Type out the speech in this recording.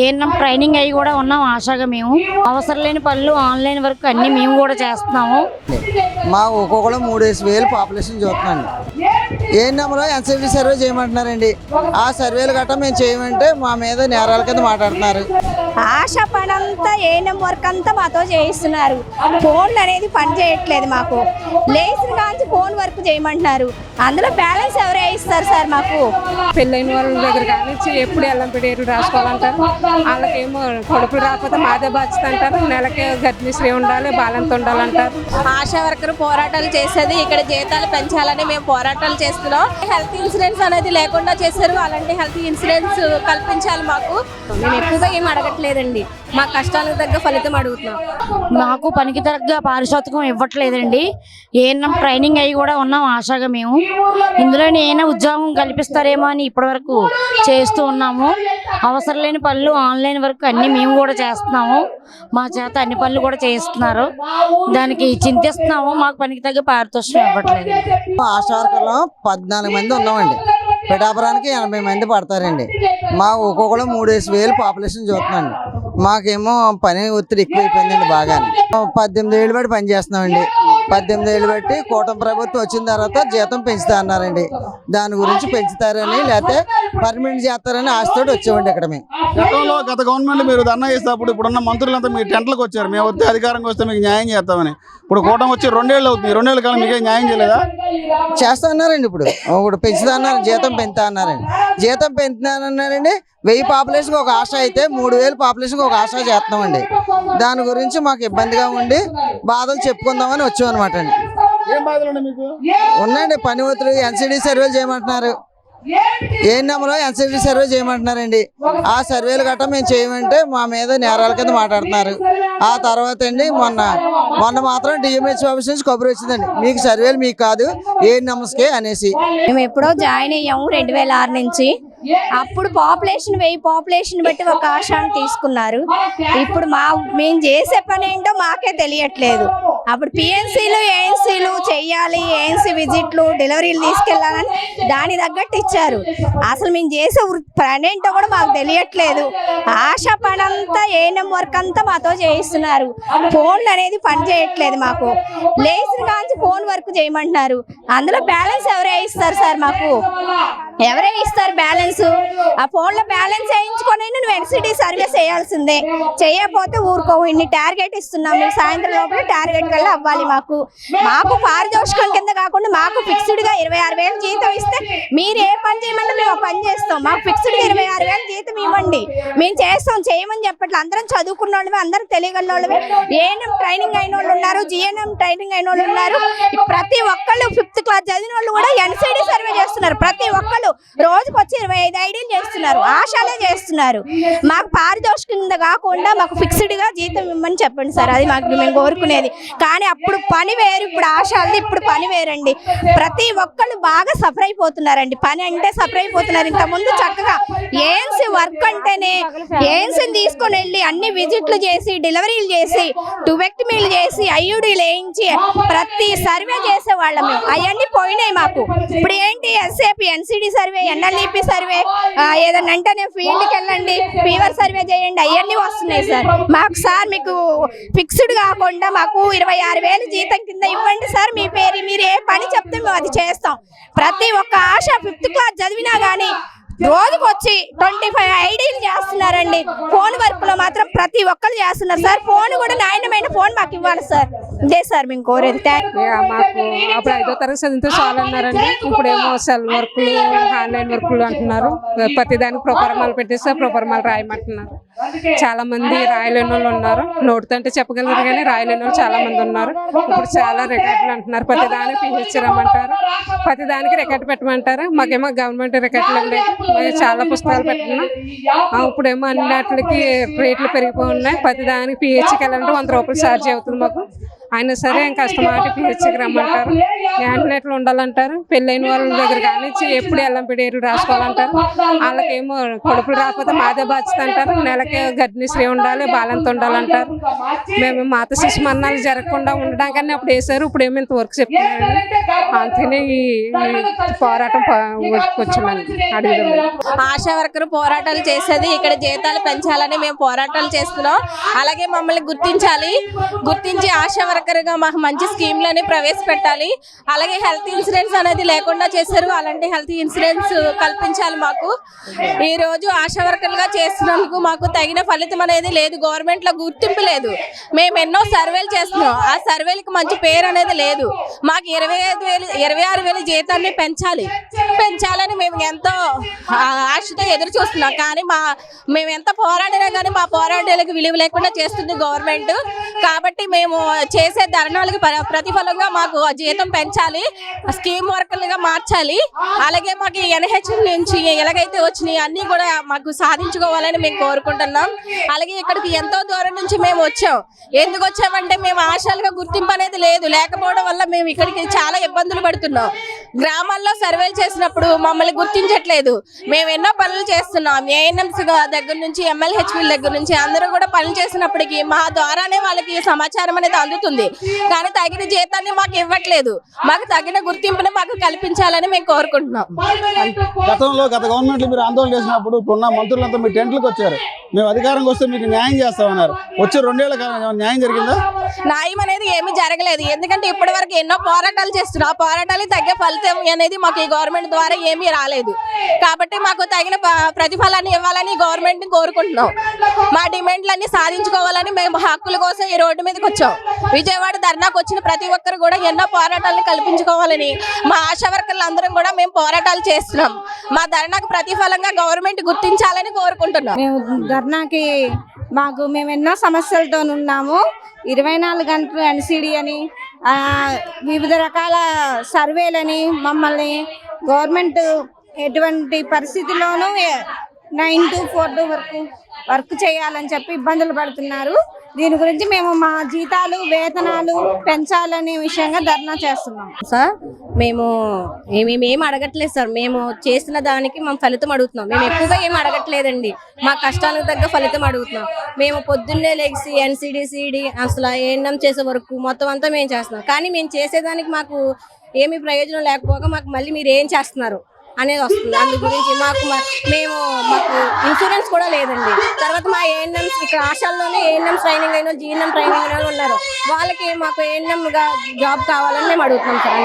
ANM training అయ్యి కూడా ఉన్నాం ఆశాగా మేము. అవసరం లేని పనులు ఆన్లైన్ వర్క్ అన్నీ మేము కూడా చేస్తున్నాము. మా ఒక్కొక్కరు 3,000 పాపులేషన్ చూస్తున్నాండి. ఏఎన్ఎంలో ఎన్సీటీ సర్వే చేయమంటున్నారండి. ఆ సర్వేలు గట్రా మేము చేయమంటే మా మీద నేరాల కింద మాట్లాడుతున్నారు. ఆశ పని అంతా ఏఎన్ఎం వర్క్ అంతా మాతో చేయిస్తున్నారు. ఫోన్లు అనేది పని చేయట్లేదు. మాకు లేచిన కాంచి ఫోన్ వర్క్ చేయమంటున్నారు. అందులో బ్యాలెన్స్ ఎవరు వేయిస్తారు సార్? మాకు పెళ్ళైన వాళ్ళ దగ్గర కానీ ఎప్పుడు ఎల్లం పెడేరు రాసుకోవాలంటారు. వాళ్ళకేమో కడుపులు రాకపోతే మాదే బాధ్యత అంటారు. నెలకి గర్భిణీ ఉండాలి, బాలంతో ఉండాలంటారు. ఆశా వర్కర్ పోరాటాలు చేసేది ఇక్కడ జీతాలు పెంచాలని మేము పోరాటాలు చేస్తున్నాం. హెల్త్ ఇన్సూరెన్స్ అనేది లేకుండా చేశారు. అలాంటి హెల్త్ ఇన్సూరెన్స్ కల్పించాలి మాకు. మేము ఎక్కువగా ఏం అడగట్లేదండి, మా కష్టాలకు తగ్గ ఫలితం అడుగుతున్నాం. మాకు పనికి తగ్గ పారితోషికం ఇవ్వట్లేదండి. ఏఎన్ఎం ట్రైనింగ్ అయ్యి కూడా ఉన్నాం ఆశాగా మేము. ఇందులోనే ఏమైనా ఉద్యోగం కల్పిస్తారేమో అని ఇప్పటివరకు చేస్తూ ఉన్నాము. అవసరం లేని పనులు ఆన్లైన్ వర్క్ అన్నీ మేము కూడా చేస్తున్నాము. మా చేత అన్ని పనులు కూడా చేస్తున్నారు. దానికి చింతిస్తున్నాము. మాకు పనికి తగ్గ పారితోషికం ఇవ్వట్లేదు. ఆశా వర్కర్లో 14 మంది ఉన్నామండి. పిఠాపురానికి 80 మంది పడతారండి. మా ఒక్కొక్కరు 3,000 పాపులేషన్ చూస్తున్నాండి. మాకేమో పని ఒత్తిడి ఎక్కువైపోయిందండి. బాగా 18 ఏళ్ళు బట్టి పని చేస్తున్నామండి. 18 ఏళ్ళు బట్టి కూటమి ప్రభుత్వం వచ్చిన తర్వాత జీతం పెంచుతా అన్నారండి. దాని గురించి పెంచుతారని లేకపోతే పర్మనెంట్ చేస్తారని ఆశతోటి వచ్చామండి ఇక్కడ మేము. గతంలో గత గవర్నమెంట్ మీరు ధర్నా చేసినప్పుడు ఇప్పుడున్న మంత్రులంతా మీ టెంట్లకు వచ్చారు. మేము వస్తే అధికారంగా వస్తే మీకు న్యాయం చేస్తామని. ఇప్పుడు కూటమి వచ్చి 2 ఏళ్ళు అవుతుంది. 2 ఏళ్ళ కాలం మీకే న్యాయం చేయలేదా? చేస్తా అన్నారండి. ఇప్పుడు పెంచుతా అన్నారు. జీతం పెంచుతా అన్నారండి. జీతం పెంచుతానన్నారండి. 1000 పాపులేషన్కి ఒక ఆశ అయితే 3,000 పాపులేషన్కి ఒక ఆశ చేస్తున్నామండి. దాని గురించి మాకు ఇబ్బందిగా ఉండి బాధలు చెప్పుకుందామని వచ్చామన్నమాట అండి. ఉన్నాయండి పని ఒత్తిడి. ఎన్సీటీ సర్వేలు చేయమంటున్నారు. ఏఎన్ఎంలో ఎన్సీటీ సర్వే చేయమంటున్నారండి. ఆ సర్వేలు గట్రా మేము చేయమంటే మా మీద నేరాల కింద మాట్లాడుతున్నారు. ఆ తర్వాత అండి మొన్న మాత్రం డిఎంహెచ్ ఆఫీస్ నుంచి కబురు వచ్చిందండి, మీకు సర్వేలు మీకు కాదు ఏఎన్ఎంస్కే అనేసి. మేము ఎప్పుడో జాయిన్ అయ్యాము 2006 నుంచి. అప్పుడు పాపులేషన్ బట్టి ఒక ఆశాన్ని తీసుకున్నారు. ఇప్పుడు మేము చేసే పని ఏంటో మాకే తెలియట్లేదు. అప్పుడు పిఎన్సీలు ఏఎన్సీలు చెయ్యాలి, ఏఎన్సీ విజిట్లు డెలివరీలు తీసుకెళ్ళాలని దాని తగ్గట్టు ఇచ్చారు. అసలు మేము చేసే పని ఏంటో కూడా మాకు తెలియట్లేదు. ఆశ పని అంతా ఏఎన్ఎం వర్క్ అంతా మాతో చేయిస్తున్నారు. ఫోన్లు అనేది పని చేయట్లేదు. మాకు లేచిన కాంచి ఫోన్ వర్క్ చేయమంటున్నారు. అందులో బ్యాలెన్స్ ఎవరే ఇస్తారు సార్? మాకు ఎవరే ఇస్తారు బ్యాలెన్స్? ఆ ఫోన్లో బ్యాలెన్స్ వేయించుకొని నువ్వు ఎన్సిటీ సర్వీస్ చేయాల్సిందే. చేయకపోతే ఊరుకో. ఇన్ని టార్గెట్ ఇస్తున్నాం, మీరు సాయంత్రం లోపల టార్గెట్ కల్లా అవ్వాలి. మాకు పారితోషికం కింద కాకుండా మాకు ఫిక్స్డ్గా 26,000 జీతం ఇస్తే మీరు ఏ పని చేయమంటే మేము పని చేస్తాం. మాకు ఫిక్స్డ్గా 26,000 జీతం ఇవ్వండి, మేము చేస్తాం. చేయమని చెప్పట్లేదు. అందరం చదువుకున్న వాళ్ళమే, అందరం తెలియగల వాళ్ళమే. ఏఎన్ఎం ట్రైనింగ్ అయిన వాళ్ళు ఉన్నారు, జిఎన్ఎం ట్రైనింగ్ అయిన వాళ్ళు ఉన్నారు. ప్రతి ఒక్కళ్ళు 5th క్లాస్ చదివిన వాళ్ళు కూడా ఎన్సిటీ సర్వే చేస్తున్నారు. ప్రతి ఒక్కళ్ళు రోజుకు వచ్చి 25 ఐడీలు చేస్తున్నారు. ఆశాలే చేస్తున్నారు. మాకు పారితోషికం కింద కాకుండా మాకు ఫిక్స్డ్గా జీతం ఇవ్వమని చెప్పండి సార్. అది మేము కోరుకునేది. కానీ అప్పుడు పని వేరు, ఇప్పుడు ఆశాలది ఇప్పుడు పని వేరండి. ప్రతి ఒక్కళ్ళు బాగా సఫర్ అయిపోతున్నారండి. పని అంటే సఫర్ అయిపోతున్నారు. ఇంతకుముందు చక్కగా ఏఎన్సీ వర్క్ అంటేనే ఏఎన్సీని తీసుకొని వెళ్ళి అన్ని విజిట్లు చేసి డెలివరీలు చేసి ట్యూబెక్టమీలు చేసి ఐయుడీలు వేయించి ప్రతి సర్వే చేసేవాళ్ళం. అవన్నీ పోయినాయి మాకు. ఇప్పుడు ఏంటి ఎస్ఏపీ ఎన్సిడి సర్వే, ఎన్ఎల్ఈపి సర్వే, ఏదన్నా అంటేనే ఫీల్డ్కి వెళ్ళండి, ఫీవర్ సర్వే చేయండి, అవన్నీ వస్తున్నాయి సార్. మాకు సార్ మీకు ఫిక్స్డ్ కాకుండా మాకు 26,000 జీతం కింద ఇవ్వండి సార్. మీ పేరు మీరు ఏ పని చెప్తే మేము అది చేస్తాం. ప్రతి ఒక్క ఆశ 5th క్లాస్ చదివినా కానీ రోజుకు వచ్చి 25 ఐడీలు చేస్తున్నారండి. ఫోన్ వర్క్ లో మాత్రం ప్రతి ఒక్కరు చేస్తున్నారు సార్. ఫోన్ కూడా నాణ్యమైన ఫోన్ మాకు ఇవ్వాలి సార్. ఇదే సార్ మేము కోరేది. మాకు అప్పుడు 5వ తరగతి చదివితే చాలు అన్నారండి. ఇప్పుడేమో సెల్ వర్క్లు ఆన్లైన్ వర్క్లు అంటున్నారు. ప్రతి దానికి ప్రొపరమాలు పెట్టేస్తే ప్రొపరమాలు రాయమంటున్నారు. చాలా మంది రాయలేని వాళ్ళు ఉన్నారు. నోటితో చెప్పగలరు కానీ రాయలేని వాళ్ళు చాలా మంది ఉన్నారు. ఇప్పుడు చాలా రికార్డులు అంటున్నారు. ప్రతి దానికి పిహెచ్ రమ్మంటారు, ప్రతి దానికి రికార్డు పెట్టమంటారు. మాకేమో గవర్నమెంట్ రికార్డులు ఉండేది. చాలా పుస్తకాలు పెట్టుకున్నాం. ఇప్పుడేమో అన్నిటికి రేట్లు పెరిగిపోయి ఉన్నాయి. ప్రతి దానికి పిహెచ్కి వెళ్ళాలంటే 100 రూపాయలు ఛార్జ్ అవుతుంది మాకు. అయినా సరే ఇంకా కష్టమాటి పిహెచ్సికి రమ్మంటారు, యాంటీనేట్లు ఉండాలంటారు, పెళ్ళైన వాళ్ళ దగ్గర కానీ ఎప్పుడు ఎల్లంపిడేరు రాసుకోవాలంటారు. వాళ్ళకేమో కడుపులు రాకపోతే మాదే బాధ్యత అంటారు, నెలకి గర్భిణీశ్రీ ఉండాలి, బాలంత ఉండాలంటారు. మేము మాత శిశు మరణాలు జరగకుండా ఉండడానికన్నా అప్పుడు వేసారు, ఇప్పుడు ఏమో ఇంత వర్క్ చెప్తున్నారు. అందుకనే ఈ పోరాటం వచ్చామని అడుగుదాం. ఆశా వర్కర్ పోరాటాలు చేసేది ఇక్కడ జీతాలు పెంచాలని మేము పోరాటాలు చేస్తున్నాం. అలాగే మమ్మల్ని గుర్తించి ఆశా వర్కర్గా మాకు మంచి స్కీమ్లని ప్రవేశపెట్టాలి. అలాగే హెల్త్ ఇన్సూరెన్స్ అనేది లేకుండా చేశారు, అలాంటి హెల్త్ ఇన్సూరెన్స్ కల్పించాలి మాకు. ఈ రోజు ఆశా వర్కర్గా చేస్తున్నందుకు మాకు తగిన ఫలితం అనేది లేదు, గవర్నమెంట్లో గుర్తింపు లేదు. మేము ఎన్నో సర్వేలు చేస్తున్నాం, ఆ సర్వేలకు మంచి పేరు అనేది లేదు. మాకు 26,000 జీతాన్ని పెంచాలని మేము ఎంతో ఆశతో ఎదురు చూస్తున్నాం. కానీ మేము ఎంత పోరాడినా కానీ మా పోరాటాలకు విలువ లేకుండా చేస్తుంది గవర్నమెంట్. కాబట్టి మేము చేసే ధర్నాలకు ప్రతిఫలంగా మాకు జీతం పెంచాలి, స్కీమ్ వర్కర్లుగా మార్చాలి. అలాగే మాకు NH నుంచి ఎలాగైతే వచ్చినాయి అన్నీ కూడా మాకు సాధించుకోవాలని మేము కోరుకుంటున్నాం. అలాగే ఇక్కడికి ఎంతో దూరం నుంచి మేము వచ్చాం. ఎందుకు వచ్చామంటే మేము ఆశాలుగా గుర్తింపు అనేది లేకపోవడం వల్ల మేము ఇక్కడికి చాలా ఇబ్బందులు పడుతున్నాం. గ్రామాల్లో సర్వేలు చేసినప్పుడు మమ్మల్ని గుర్తించట్లేదు. మేము ఎన్నో పనులు చేస్తున్నాం, ANMs దగ్గర నుంచి MLHV దగ్గర నుంచి అందరూ కూడా పనులు చేసినప్పటికీ మా ద్వారానే వాళ్ళకి సమాచారం అనేది అందుతుంది. కానీ తగిన జీతాన్ని మాకు ఇవ్వట్లేదు. మాకు తగిన గుర్తింపుని మాకు కల్పించాలని మేము కోరుకుంటున్నాం. గత గవర్నమెంట్లు మీరు ఆందోళన చేసినప్పుడు ఇప్పుడున్న మంత్రులంతా మీ టెంట్లకు వచ్చారు, మేము అధికారంకి వస్తే మీకు న్యాయం చేస్తామన్నారు. వచ్చి 2 ఏళ్ల కాలం న్యాయం జరిగిందా? న్యాయం అనేది ఏమీ జరగలేదు. ఎందుకంటే ఇప్పటి వరకు ఎన్నో పోరాటాలు చేస్తున్నాం, ఆ పోరాటాలు తగ్గే ఫలితం అనేది మాకు ఈ గవర్నమెంట్ ద్వారా ఏమీ రాలేదు. కాబట్టి మాకు తగిన ప్రతిఫలాన్ని ఇవ్వాలని గవర్నమెంట్ ని కోరుకుంటున్నాం. మా డిమాండ్లన్నీ సాధించుకోవాలని మేము హక్కుల కోసం ఈ రోడ్డు మీదకి వచ్చాం. విజయవాడ ధర్నాకు వచ్చిన ప్రతి ఒక్కరు కూడా ఎన్నో పోరాటాలను కల్పించుకోవాలని మా ఆశా వర్కర్లు అందరం కూడా మేము పోరాటాలు చేస్తున్నాం. మా ధర్నాకు ప్రతిఫలంగా గవర్నమెంట్ గుర్తించాలని కోరుకుంటున్నాం. మేము ధర్నాకి మేము ఎన్నో సమస్యలతో ఉన్నాము. 24 గంటలు NCD అని వివిధ రకాల సర్వేలని మమ్మల్ని గవర్నమెంట్ ఎటువంటి పరిస్థితుల్లోనూ 9 to 4 వరకు వర్క్ చేయాలని చెప్పి ఇబ్బందులు పడుతున్నారు. దీని గురించి మేము మా జీతాలు వేతనాలు పెంచాలనే విషయంగా ధర్నా చేస్తున్నాం. సార్ మేమేం అడగట్లేదు సార్, మేము చేసిన దానికి మేము ఫలితం అడుగుతున్నాం. మేము ఎక్కువగా ఏం అడగట్లేదండి, మా కష్టాలకు తగ్గ ఫలితం అడుగుతున్నాం. మేము పొద్దున్నే లెగిసి NCD CD అసలు ANM చేసే వరకు మొత్తం అంతా మేము చేస్తున్నాం. కానీ మేము చేసేదానికి మాకు ఏమీ ప్రయోజనం లేకపోగా మాకు మళ్ళీ మీరు ఏం చేస్తున్నారు అనేది వస్తుంది. అందు గురించి మాకు ఇన్సూరెన్స్ కూడా లేదండి. తర్వాత మా ANMs ఇక్కడ ఆశాల్లోనే ANM ట్రైనింగ్ అయిన GNM ట్రైనింగ్ అయిన ఉన్నారు, వాళ్ళకి మాకు ANM గా జాబ్ కావాలని మేము అడుగుతున్నాం సార్.